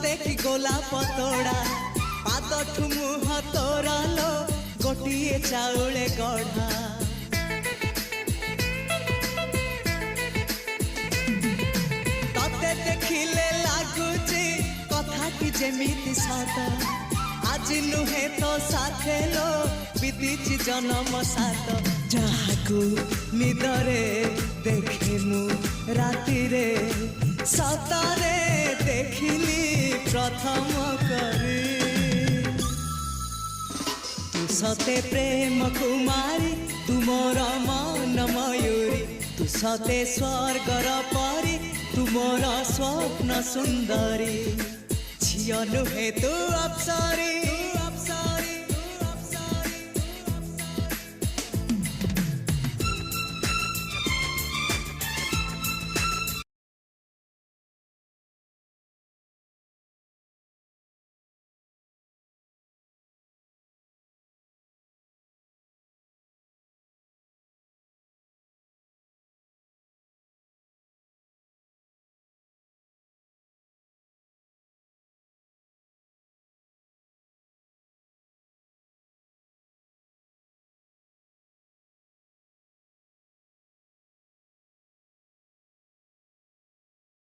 सते कि गोलाप तोड़ा पाद मुह तोरा लो गोटिए चाउले गढ़ा तते देखिले लागुची कथा कि जेमिति सत आज नुहे तो साथे लो बीतीची जन्म सात जहाकू निदरे देखे मु राति रे सतरे देखिली प्रथम करी तू सते प्रेम कुमारी तुमर मन मयूरी तू सते स्वर्गर परी तुमर स्वप्न सुंदरी झियो नुहे तू अप्सरी।